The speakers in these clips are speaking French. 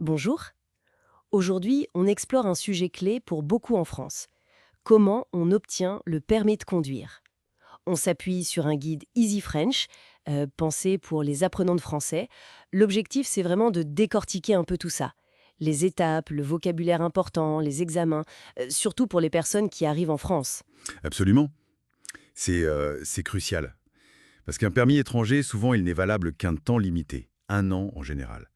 Bonjour. Aujourd'hui, on explore un sujet clé pour beaucoup en France. Comment on obtient le permis de conduire? On s'appuie sur un guide Easy French, pensé pour les apprenants de français. L'objectif, c'est vraiment de décortiquer un peu tout ça. Les étapes, le vocabulaire important, les examens, surtout pour les personnes qui arrivent en France. Absolument. C'est crucial. Parce qu'un permis étranger, souvent, il n'est valable qu'un temps limité, 1 an en général.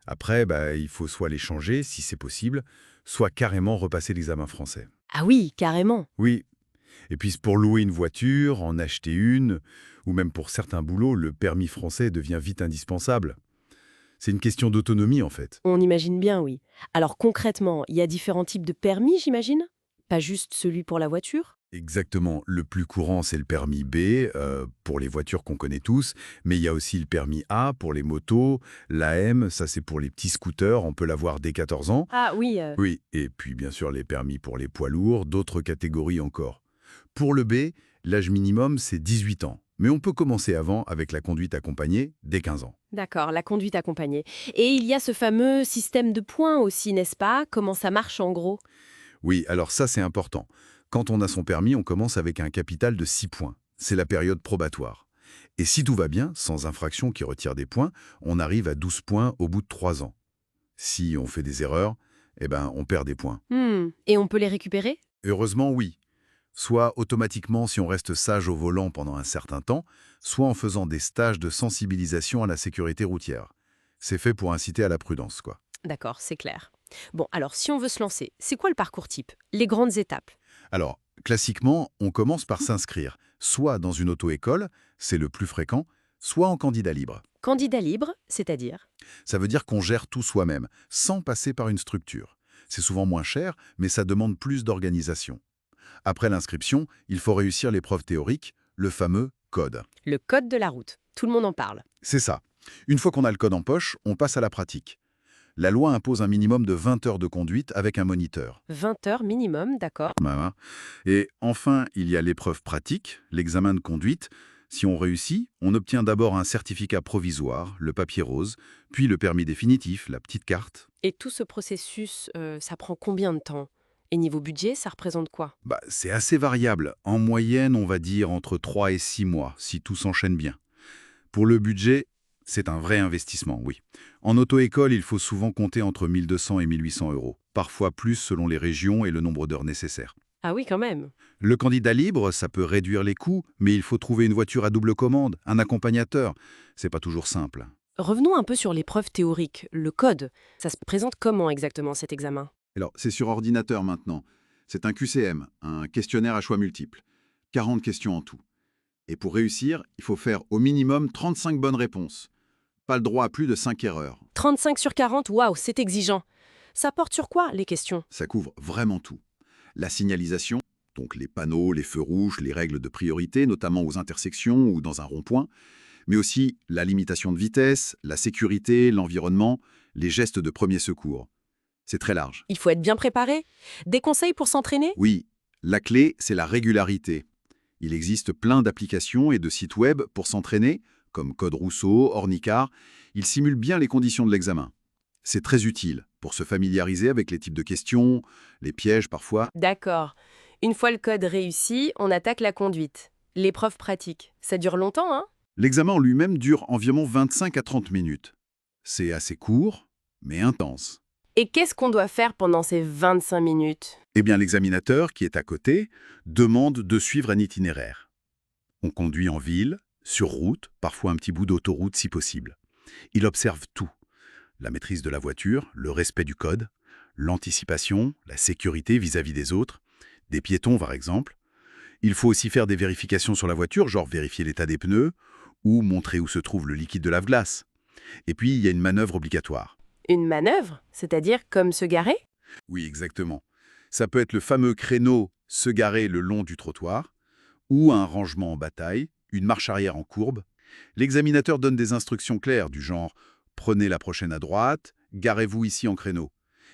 Après, il faut soit les changer, si c'est possible, soit carrément repasser l'examen français. Ah oui, carrément. Oui, et puis pour louer une voiture, en acheter une, ou même pour certains boulots, le permis français devient vite indispensable. C'est une question d'autonomie, en fait. On imagine bien, oui. Alors concrètement, il y a différents types de permis, j'imagine? Pas juste celui pour la voiture? Exactement. Le plus courant, c'est le permis B, pour les voitures qu'on connaît tous, mais il y a aussi le permis A pour les motos, l'AM, ça c'est pour les petits scooters, on peut l'avoir dès 14 ans. Ah oui, Oui, et puis bien sûr les permis pour les poids lourds, d'autres catégories encore. Pour le B, l'âge minimum c'est 18 ans, mais on peut commencer avant avec la conduite accompagnée dès 15 ans. d'accord, la conduite accompagnée. Et il y a ce fameux système de points aussi, n'est-ce pas? Comment ça marche en gros? Oui, alors ça c'est important. Quand on a son permis, on commence avec un capital de 6 points. C'est la période probatoire. Et si tout va bien, sans infraction qui retire des points, on arrive à 12 points au bout de 3 ans. Si on fait des erreurs, on perd des points. Et on peut les récupérer? Heureusement, oui. Soit automatiquement si on reste sage au volant pendant un certain temps, soit en faisant des stages de sensibilisation à la sécurité routière. C'est fait pour inciter à la prudence, quoi. D'accord, c'est clair. Bon, alors si on veut se lancer, c'est quoi le parcours type? Les grandes étapes? Alors, classiquement, on commence par s'inscrire, soit dans une auto-école, c'est le plus fréquent, soit en candidat libre. Candidat libre, c'est-à-dire? Ça veut dire qu'on gère tout soi-même, sans passer par une structure. C'est souvent moins cher, mais ça demande plus d'organisation. Après l'inscription, il faut réussir l'épreuve théorique, le fameux code. Le code de la route. Tout le monde en parle. C'est ça. Une fois qu'on a le code en poche, on passe à la pratique. La loi impose un minimum de 20 heures de conduite avec un moniteur. 20 heures minimum, d'accord. Voilà. Et enfin, il y a l'épreuve pratique, l'examen de conduite. Si on réussit, on obtient d'abord un certificat provisoire, le papier rose, puis le permis définitif, la petite carte. Et tout ce processus, ça prend combien de temps? Et niveau budget, ça représente quoi? C'est assez variable. En moyenne, on va dire entre 3 et 6 mois, si tout s'enchaîne bien. Pour le budget, c'est un vrai investissement, oui. En auto-école, il faut souvent compter entre 1200 et 1800 euros, parfois plus selon les régions et le nombre d'heures nécessaires. Ah oui, quand même. Le candidat libre, ça peut réduire les coûts, mais il faut trouver une voiture à double commande, un accompagnateur. C'est pas toujours simple. Revenons un peu sur l'épreuve théorique, le code. Ça se présente comment exactement cet examen? Alors, c'est sur ordinateur maintenant. C'est un QCM, un questionnaire à choix multiples. 40 questions en tout. Et pour réussir, il faut faire au minimum 35 bonnes réponses. Pas le droit à plus de 5 erreurs. 35 sur 40, waouh, c'est exigeant. Ça porte sur quoi, les questions? Ça couvre vraiment tout. La signalisation, donc les panneaux, les feux rouges, les règles de priorité, notamment aux intersections ou dans un rond-point, mais aussi la limitation de vitesse, la sécurité, l'environnement, les gestes de premier secours. C'est très large. Il faut être bien préparé. Des conseils pour s'entraîner? Oui, la clé, c'est la régularité. Il existe plein d'applications et de sites web pour s'entraîner, comme Code Rousseau, Ornicar. Ils simulent bien les conditions de l'examen. C'est très utile pour se familiariser avec les types de questions, les pièges parfois. D'accord. Une fois le code réussi, on attaque la conduite. L'épreuve pratique. Ça dure longtemps, hein? L'examen en lui-même dure environ 25 à 30 minutes. C'est assez court, mais intense. Et qu'est-ce qu'on doit faire pendant ces 25 minutes? Eh bien, l'examinateur, qui est à côté, demande de suivre un itinéraire. On conduit en ville, sur route, parfois un petit bout d'autoroute si possible. Il observe tout. La maîtrise de la voiture, le respect du code, l'anticipation, la sécurité vis-à-vis des autres, des piétons par exemple. Il faut aussi faire des vérifications sur la voiture, genre vérifier l'état des pneus ou montrer où se trouve le liquide de lave-glace. Et puis, il y a une manœuvre obligatoire. Une manœuvre? C'est-à-dire comme se garer? Oui, exactement. Ça peut être le fameux créneau se garer le long du trottoir ou un rangement en bataille, une marche arrière en courbe. L'examinateur donne des instructions claires du genre « Prenez la prochaine à droite, garez-vous ici en créneau ».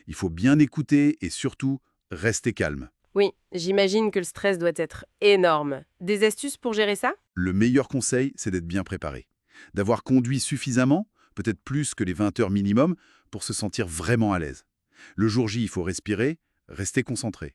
Il faut bien écouter et surtout rester calme. Oui, j'imagine que le stress doit être énorme. Des astuces pour gérer ça? Le meilleur conseil, c'est d'être bien préparé. D'avoir conduit suffisamment, peut-être plus que les 20 heures minimum, pour se sentir vraiment à l'aise. Le jour J, il faut respirer, rester concentré.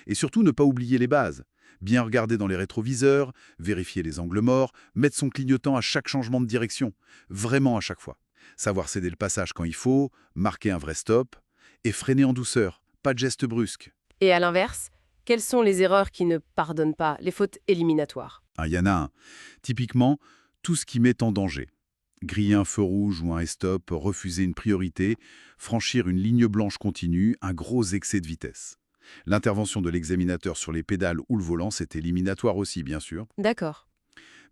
Et surtout, ne pas oublier les bases. Bien regarder dans les rétroviseurs, vérifier les angles morts, mettre son clignotant à chaque changement de direction. Vraiment à chaque fois. Savoir céder le passage quand il faut, marquer un vrai stop, et freiner en douceur, pas de gestes brusques. Et à l'inverse, quelles sont les erreurs qui ne pardonnent pas, les fautes éliminatoires? Il y en a un. Typiquement, tout ce qui met en danger. Griller un feu rouge ou un stop, refuser une priorité, franchir une ligne blanche continue, un gros excès de vitesse. L'intervention de l'examinateur sur les pédales ou le volant, c'est éliminatoire aussi, bien sûr. D'accord.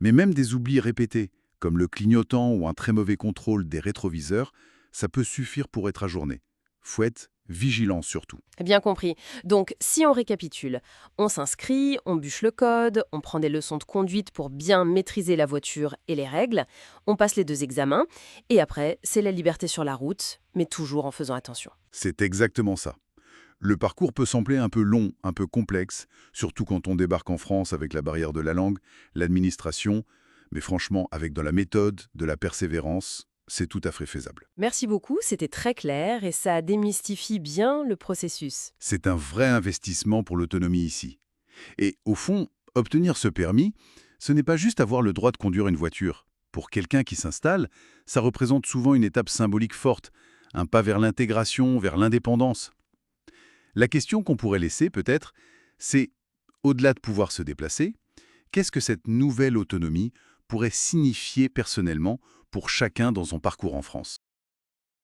Mais même des oublis répétés, comme le clignotant ou un très mauvais contrôle des rétroviseurs, ça peut suffire pour être ajourné. Faut être vigilant surtout. Bien compris. Donc, si on récapitule, on s'inscrit, on bûche le code, on prend des leçons de conduite pour bien maîtriser la voiture et les règles, on passe les 2 examens, et après, c'est la liberté sur la route, mais toujours en faisant attention. C'est exactement ça. Le parcours peut sembler un peu long, un peu complexe, surtout quand on débarque en France avec la barrière de la langue, l'administration, mais franchement, avec de la méthode, de la persévérance, c'est tout à fait faisable. Merci beaucoup, c'était très clair et ça démystifie bien le processus. C'est un vrai investissement pour l'autonomie ici. Et au fond, obtenir ce permis, ce n'est pas juste avoir le droit de conduire une voiture. Pour quelqu'un qui s'installe, ça représente souvent une étape symbolique forte, un pas vers l'intégration, vers l'indépendance. La question qu'on pourrait laisser, peut-être, c'est, au-delà de pouvoir se déplacer, qu'est-ce que cette nouvelle autonomie pourrait signifier personnellement pour chacun dans son parcours en France ?